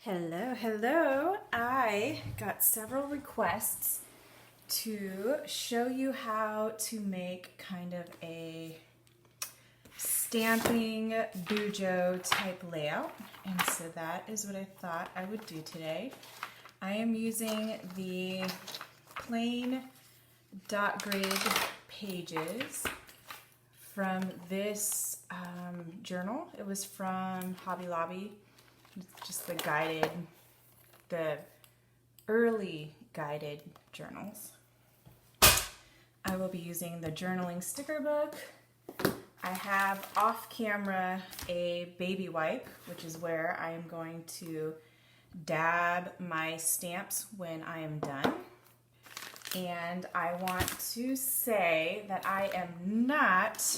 Hello. I got several requests to show you how to make kind of a stamping BuJo type layout, and so that is what I thought I would do today. I am using the plain dot grid pages from this journal. It was from Hobby Lobby. It's just the early guided journals. I will be using the journaling sticker book. I have off camera a baby wipe, which is where I am going to dab my stamps when I am done. And I want to say that I am not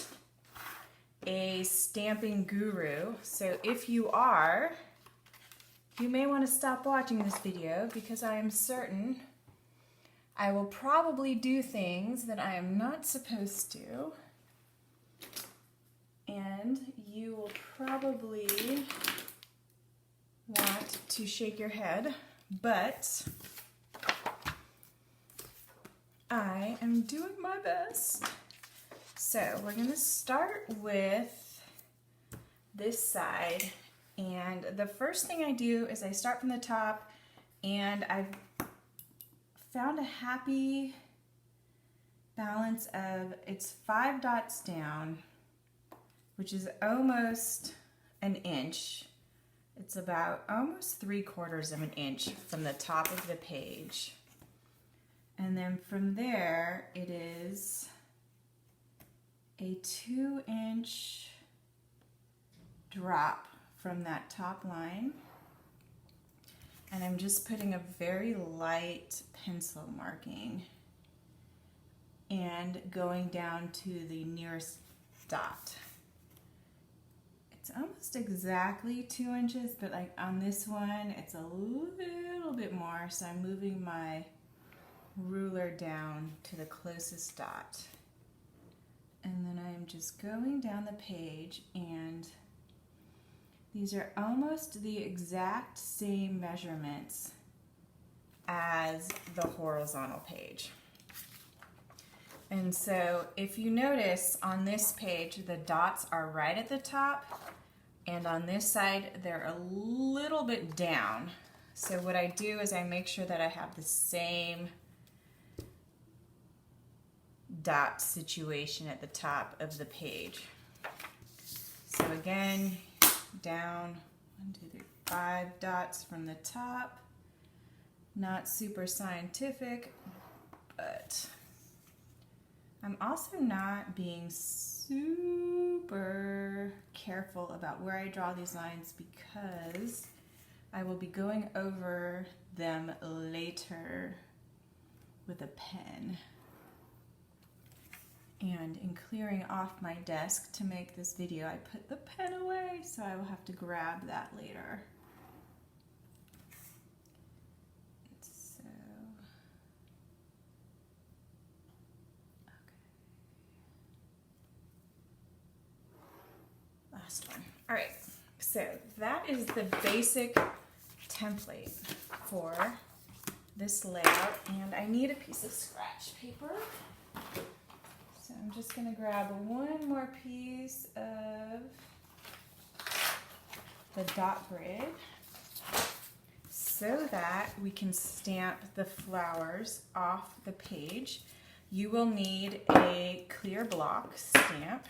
a stamping guru, so if you are, you may want to stop watching this video because I am certain I will probably do things that I am not supposed to, and you will probably want to shake your head, but I am doing my best. So we're going to start with this side, and the first thing I do is I start from the top, and I've found a happy balance of it's 5 dots down, which is almost an inch. It's about almost 3/4 of an inch from the top of the page. And then from there, it is a 2-inch drop from that top line. And I'm just putting a very light pencil marking and going down to the nearest dot. It's almost exactly 2 inches, but like on this one, it's a little bit more. So I'm moving my ruler down to the closest dot. And then I'm just going down the page, and these are almost the exact same measurements as the horizontal page. And so if you notice on this page, the dots are right at the top, and on this side, they're a little bit down. So what I do is I make sure that I have the same dot situation at the top of the page. So again, down 1, 2, 3, 5 dots from the top. Not super scientific, but I'm also not being super careful about where I draw these lines because I will be going over them later with a pen. And in clearing off my desk to make this video, I put the pen away, so I will have to grab that later. So, okay. Last one. All right, so that is the basic template for this layout, and I need a piece of scratch paper. So I'm just going to grab one more piece of the dot grid so that we can stamp the flowers off the page. You will need a clear block stamp.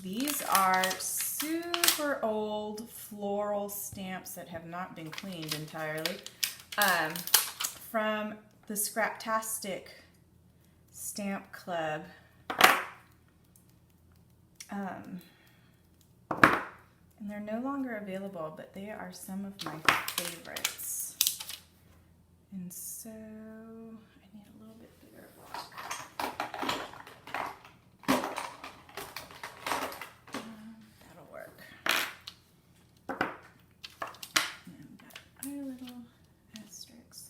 These are super old floral stamps that have not been cleaned entirely from the Scraptastic Club. And they're no longer available, but they are some of my favorites. And so I need a little bit bigger block. That'll work. And then we've got our little asterisks.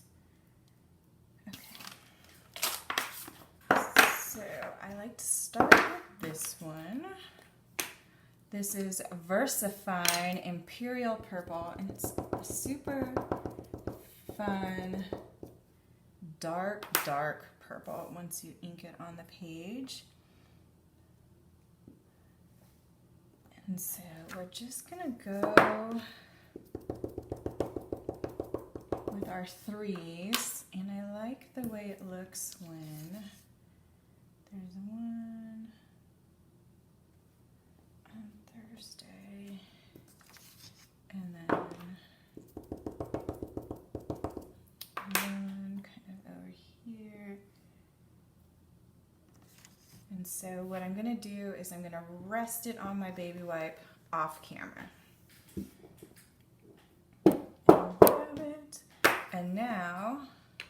So I like to start with this one. This is VersaFine Imperial Purple, and it's a super fun, dark purple once you ink it on the page. And so we're just gonna go with our threes, and I like the way it looks when there's one on Thursday, and then one kind of over here. And so what I'm gonna do is I'm gonna rest it on my baby wipe off camera. And now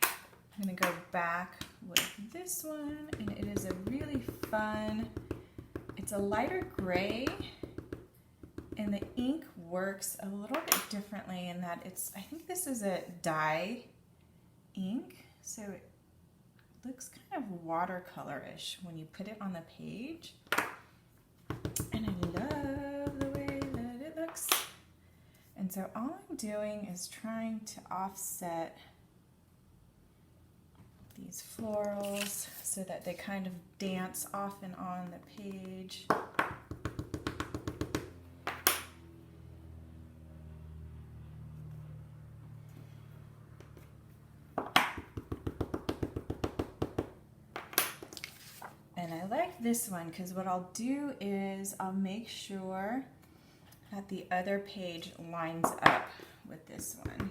I'm gonna go back with this one, and it is a really fun, it's a lighter gray, and the ink works a little bit differently in that I think this is a dye ink, so it looks kind of watercolor-ish when you put it on the page. And I love the way that it looks. And so all I'm doing is trying to offset these florals so that they kind of dance off and on the page. And I like this one because what I'll do is I'll make sure that the other page lines up with this one.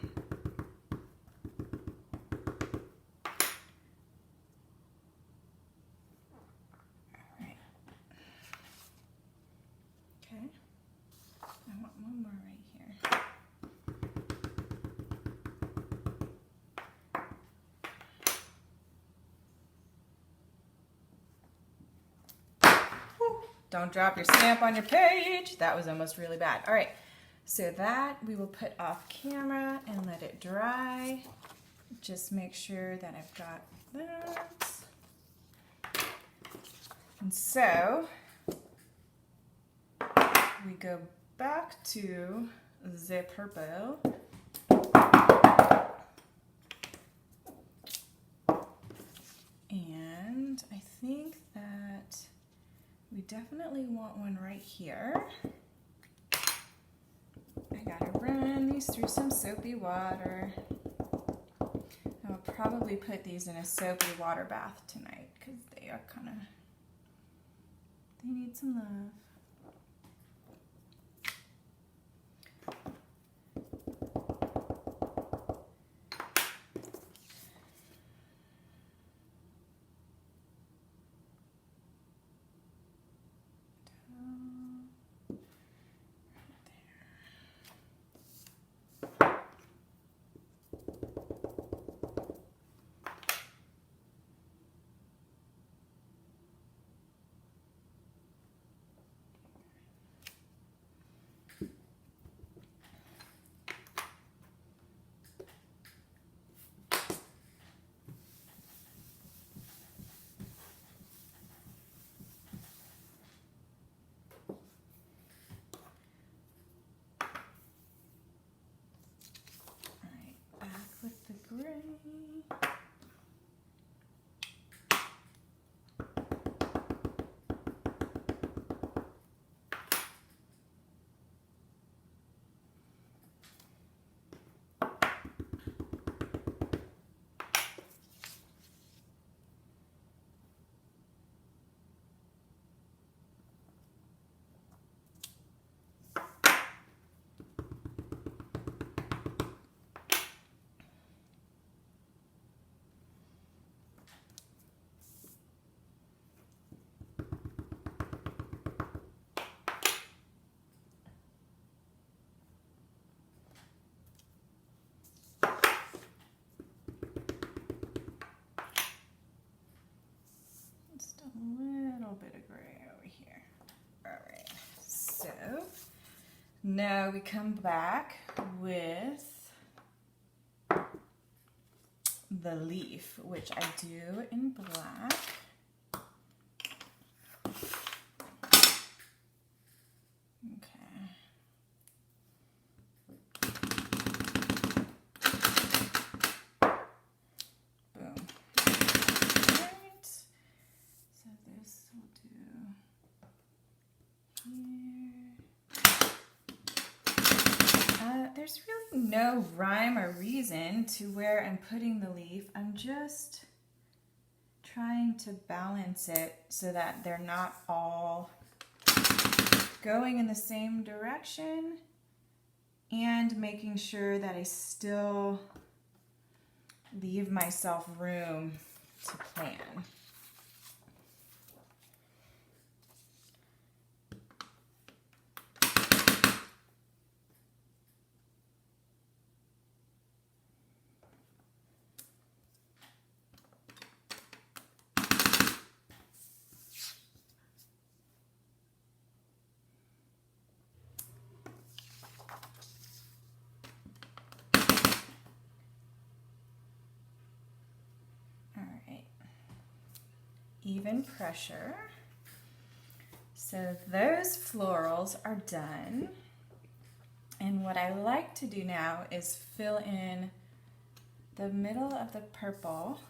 All right. Okay. I want one more right here. Don't drop your stamp on your page. That was almost really bad. All right, so that we will put off camera and let it dry. Just make sure that I've got that. And so we go back to the purple. And I think that we definitely want one right here. I gotta run these through some soapy water. I'll probably put these in a soapy water bath tonight because they are they need some love. With the gray. Bit of gray over here. All right, so now we come back with the leaf, which I do in black. no rhyme or reason to where I'm putting the leaf. I'm just trying to balance it so that they're not all going in the same direction and making sure that I still leave myself room to plan. Even pressure. So those florals are done. And what I like to do now is fill in the middle of the purple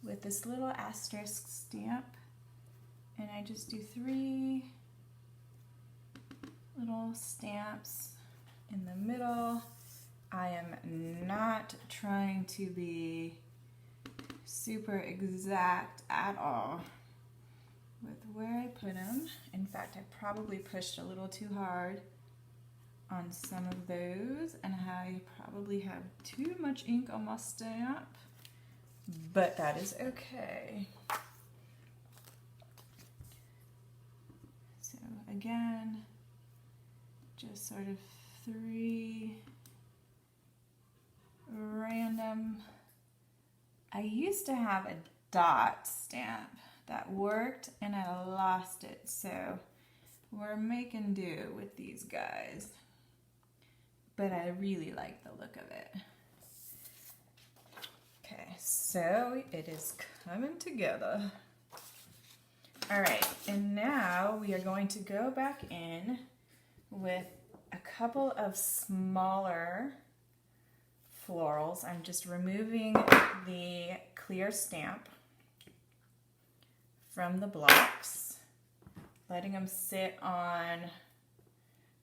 with this little asterisk stamp. And I just do 3 little stamps in the middle. I am not trying to be super exact at all with where I put them. In fact, I probably pushed a little too hard on some of those, and I probably have too much ink on my stamp, but that is okay. So again, just sort of 3 random. I used to have a dot stamp that worked and I lost it, so we're making do with these guys. But I really like the look of it. Okay, so it is coming together. All right, and now we are going to go back in with a couple of smaller florals. I'm just removing the clear stamp from the blocks, letting them sit on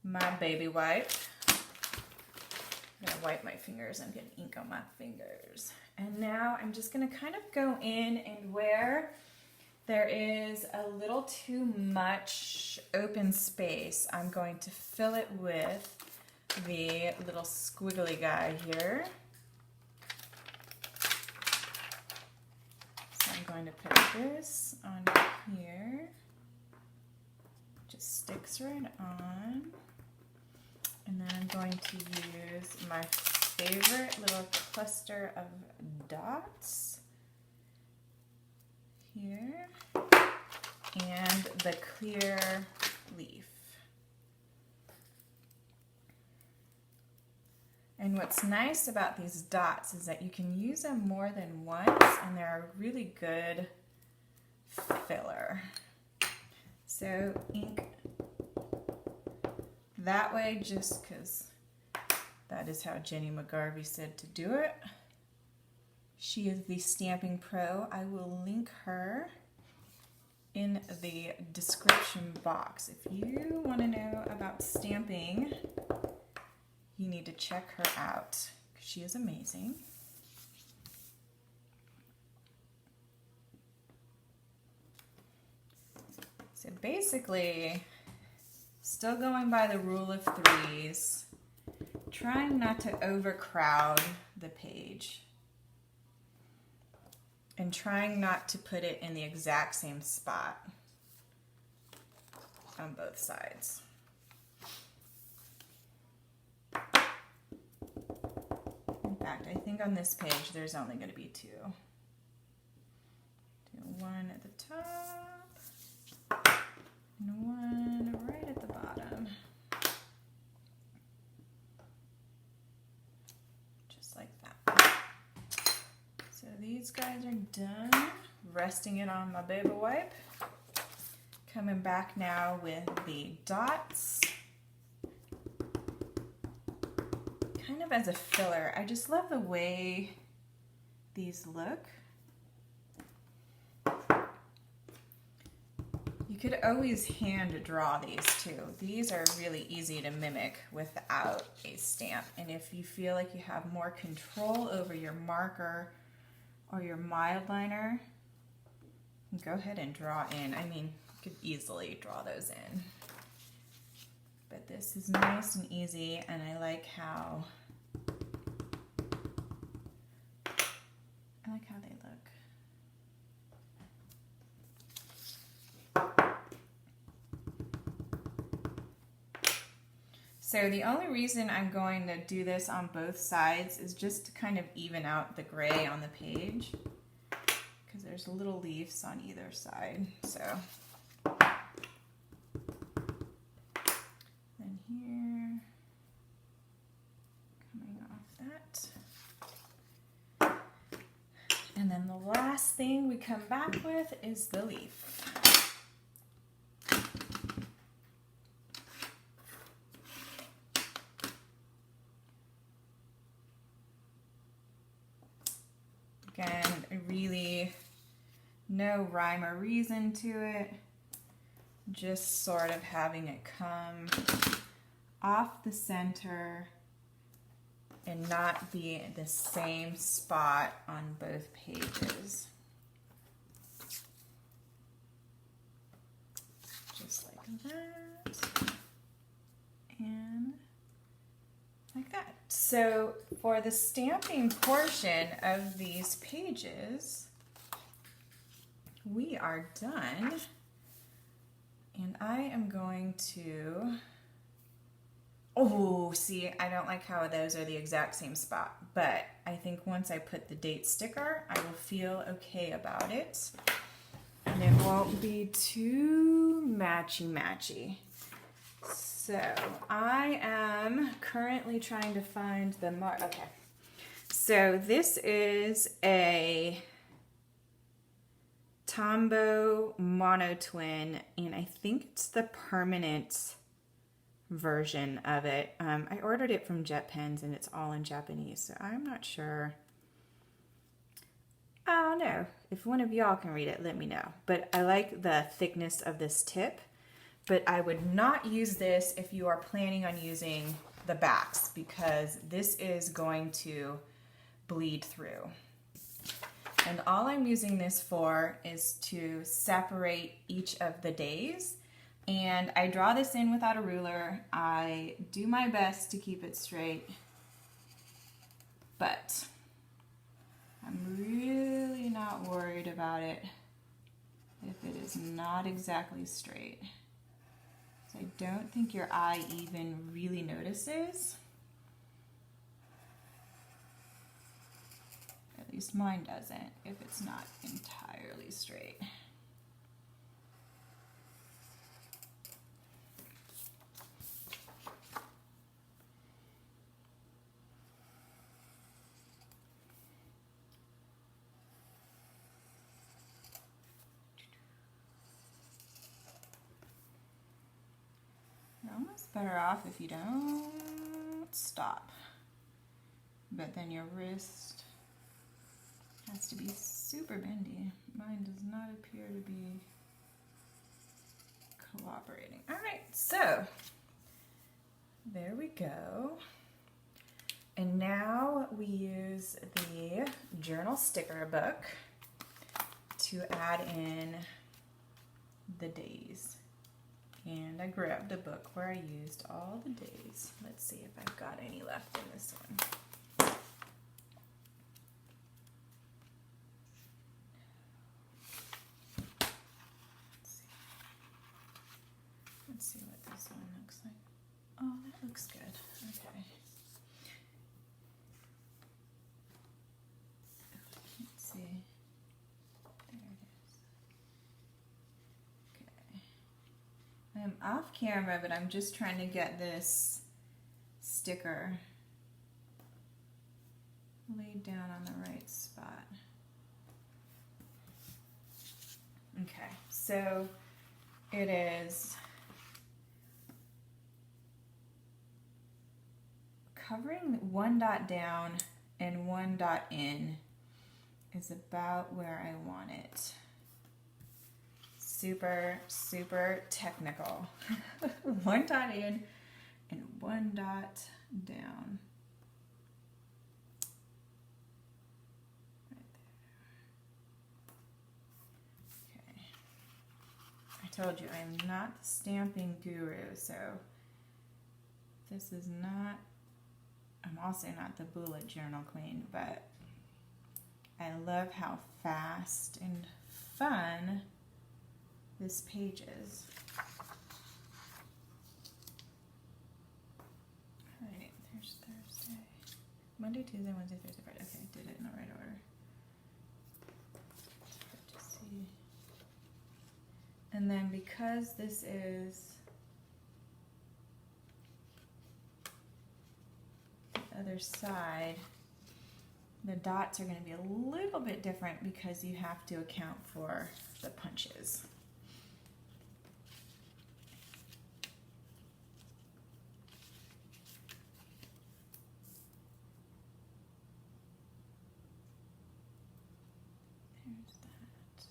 my baby wipe. I'm gonna wipe my fingers. I'm getting ink on my fingers. And now I'm just gonna kind of go in, and where there is a little too much open space, I'm going to fill it with the little squiggly guy here. So I'm going to put this on here. Just sticks right on. And then I'm going to use my favorite little cluster of dots here and the clear leaf. And what's nice about these dots is that you can use them more than once, and they're a really good filler. So ink that way, just because that is how Jennie McGarvey said to do it. She is the stamping pro. I will link her in the description box. If you want to know about stamping, you need to check her out. She is amazing. So basically, still going by the rule of 3s, trying not to overcrowd the page, and trying not to put it in the exact same spot on both sides. In fact, I think on this page there's only going to be 2. Do one at the top and one right at the bottom. Just like that. So these guys are done. Resting it on my baby wipe. Coming back now with the dots. Kind of as a filler. I just love the way these look. You could always hand draw these too. These are really easy to mimic without a stamp. And if you feel like you have more control over your marker or your mild liner, go ahead and draw in. I mean, you could easily draw those in. But this is nice and easy, and I like how they look. So the only reason I'm going to do this on both sides is just to kind of even out the gray on the page, because there's little leaves on either side. So then here, coming off that. And then the last thing we come back with is the leaf. Again, really no rhyme or reason to it, just sort of having it come off the center and not be the same spot on both pages. Just like that, and like that. So for the stamping portion of these pages, we are done. And I am going to, oh, see, I don't like how those are the exact same spot, but I think once I put the date sticker, I will feel okay about it. And it won't be too matchy-matchy. So I am currently trying to find the mark. Okay. So this is a Tombow Mono Twin, and I think it's the permanent version of it. I ordered it from Jet Pens, and it's all in Japanese, so I'm not sure. I don't know. If one of y'all can read it, let me know. But I like the thickness of this tip. But I would not use this if you are planning on using the backs, because this is going to bleed through. And all I'm using this for is to separate each of the days. And I draw this in without a ruler. I do my best to keep it straight, but I'm really not worried about it if it is not exactly straight. So I don't think your eye even really notices. At least mine doesn't, if it's not entirely straight. You're almost better off if you don't stop. But then your wrist has to be super bendy. Mine does not appear to be cooperating. All right, so there we go. And now we use the journal sticker book to add in the days. And I grabbed a book where I used all the days. Let's see if I've got any left in this one. Let's see what this one looks like. Oh, that looks good. Okay. Let's see. There it is. Okay. I'm off camera, but I'm just trying to get this sticker laid down on the right spot. Okay, so it is covering one dot down and one dot in is about where I want it. super, super technical. One dot in and one dot down. Right there. Okay. I told you I'm not the stamping guru, so this is not, I'm also not the bullet journal queen, but I love how fast and fun this page is. All right, there's Thursday. Monday, Tuesday, Wednesday, Thursday, Friday. Okay, I did it in the right order. It's hard to see. And then because this is the other side, the dots are going to be a little bit different because you have to account for the punches. There's that.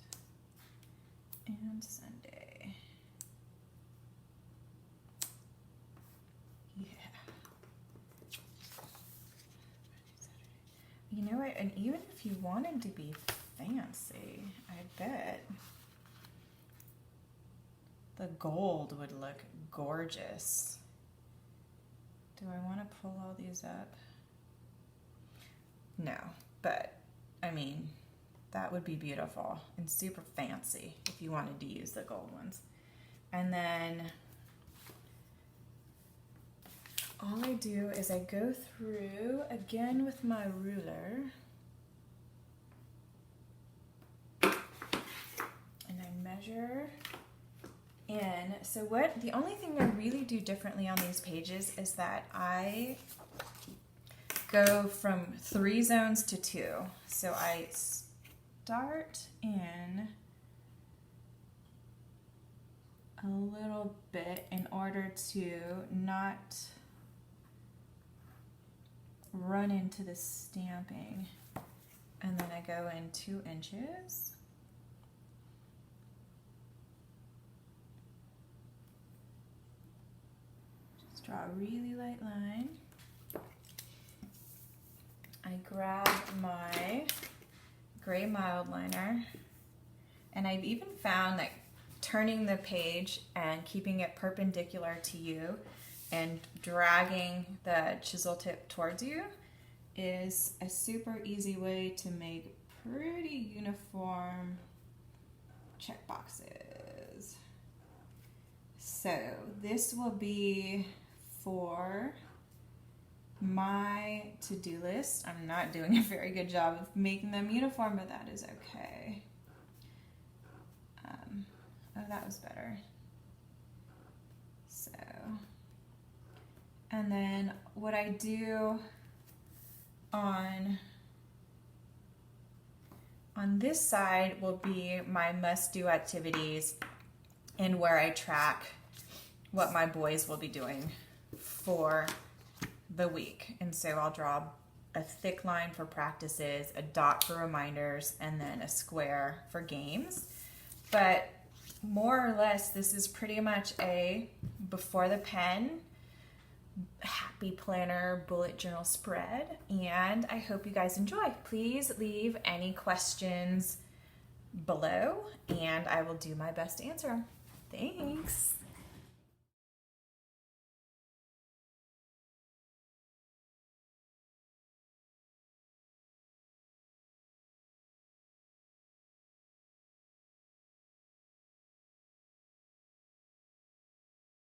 And Sunday. Yeah. You know what, and even if you wanted to be fancy, I bet the gold would look gorgeous. Do I want to pull all these up? No, but I mean, that would be beautiful and super fancy if you wanted to use the gold ones. And then all I do is I go through again with my ruler and I measure in. So the only thing I really do differently on these pages is that I go from 3 zones to 2. So I start in a little bit in order to not run into the stamping, and then I go in 2 inches. Just draw a really light line. I grab my gray mild liner, and I've even found that turning the page and keeping it perpendicular to you and dragging the chisel tip towards you is a super easy way to make pretty uniform check boxes. So this will be for my to-do list. I'm not doing a very good job of making them uniform, but that is okay. Oh, that was better. So, and then what I do on this side will be my must-do activities and where I track what my boys will be doing for the week. And so I'll draw a thick line for practices, a dot for reminders, and then a square for games. But more or less, this is pretty much a before the pen, happy planner, bullet journal spread, and I hope you guys enjoy. Please leave any questions below, and I will do my best to answer them. Thanks.